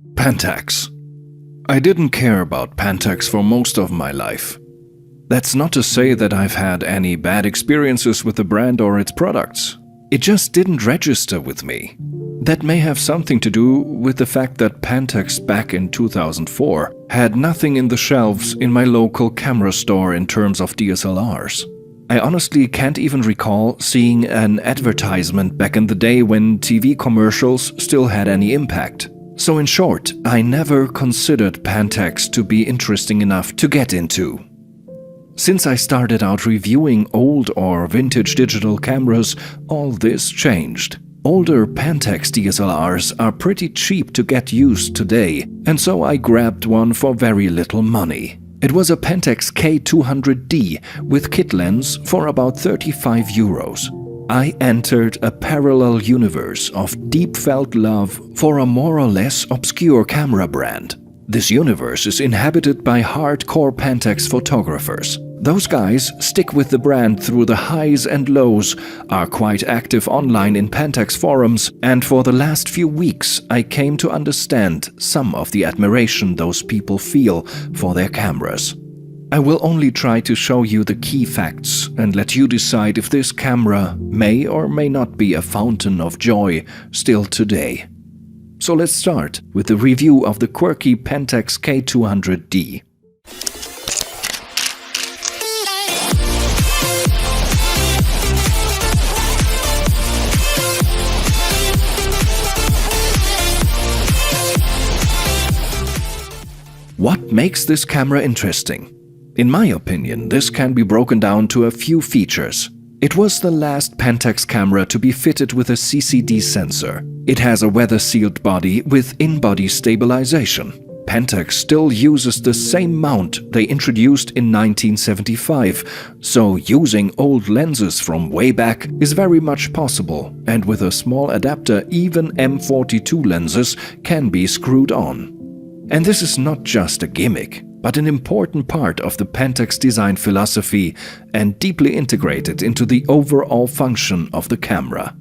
PENTAX. I didn't care about PENTAX for most of my life. That's not to say that I've had any bad experiences with the brand or its products. It just didn't register with me. That may have something to do with the fact that PENTAX back in 2004 had nothing in the shelves in my local camera store in terms of DSLRs. I honestly can't even recall seeing an advertisement back in the day when TV commercials still had any impact. So in short, I never considered PENTAX to be interesting enough to get into. Since I started out reviewing old or vintage digital cameras, all this changed. Older PENTAX DSLRs are pretty cheap to get used today, and so I grabbed one for very little money. It was a PENTAX K200D with kit lens for about 35 euros. I entered a parallel universe of deep felt love for a more or less obscure camera brand. This universe is inhabited by hardcore PENTAX photographers. Those guys stick with the brand through the highs and lows, are quite active online in PENTAX forums, and for the last few weeks I came to understand some of the admiration those people feel for their cameras. I will only try to show you the key facts and let you decide if this camera may or may not be a fountain of joy still today. So let's start with the review of the Quirky PENTAX K200D. What makes this camera interesting? In my opinion, this can be broken down to a few features. It was the last PENTAX camera to be fitted with a CCD sensor. It has a weather-sealed body with in-body stabilization. PENTAX still uses the same mount they introduced in 1975, so using old lenses from way back is very much possible, and with a small adapter even M42 lenses can be screwed on. And this is not just a gimmick, but an important part of the PENTAX design philosophy and deeply integrated into the overall function of the camera.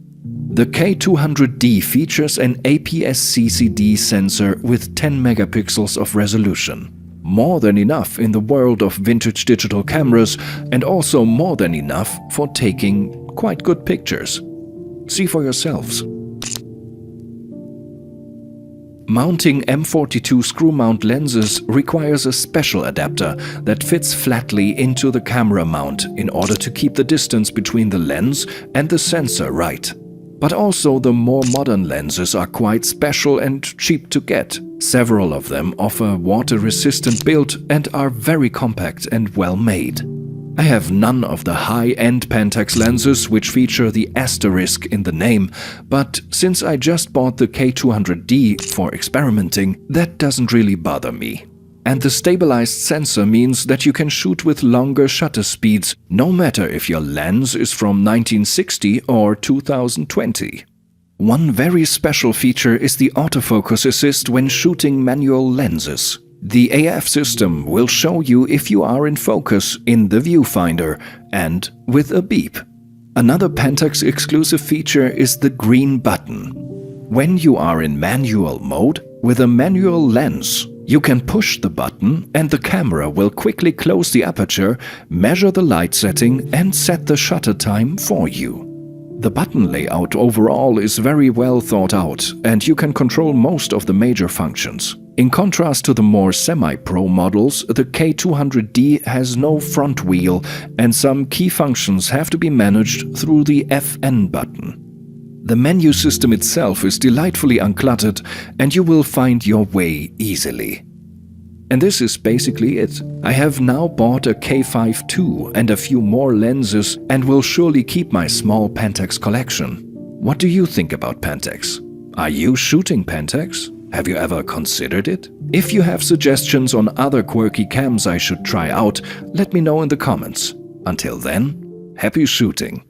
The K200D features an APS-CCD sensor with 10 megapixels of resolution. More than enough in the world of vintage digital cameras, and also more than enough for taking quite good pictures. See for yourselves. Mounting M42 screw mount lenses requires a special adapter that fits flatly into the camera mount in order to keep the distance between the lens and the sensor right. But also the more modern lenses are quite special and cheap to get. Several of them offer water-resistant build and are very compact and well made. I have none of the high-end PENTAX lenses which feature the asterisk in the name, but since I just bought the K200D for experimenting, that doesn't really bother me. And the stabilized sensor means that you can shoot with longer shutter speeds, no matter if your lens is from 1960 or 2020. One very special feature is the autofocus assist when shooting manual lenses. The AF system will show you if you are in focus in the viewfinder and with a beep. Another PENTAX exclusive feature is the green button. When you are in manual mode with a manual lens, you can push the button and the camera will quickly close the aperture, measure the light setting and set the shutter time for you. The button layout overall is very well thought out and you can control most of the major functions. In contrast to the more semi-pro models, the K200D has no front wheel and some key functions have to be managed through the FN button. The menu system itself is delightfully uncluttered and you will find your way easily. And this is basically it. I have now bought a K5 II and a few more lenses and will surely keep my small PENTAX collection. What do you think about PENTAX? Are you shooting PENTAX? Have you ever considered it? If you have suggestions on other quirky cams I should try out, let me know in the comments. Until then, happy shooting!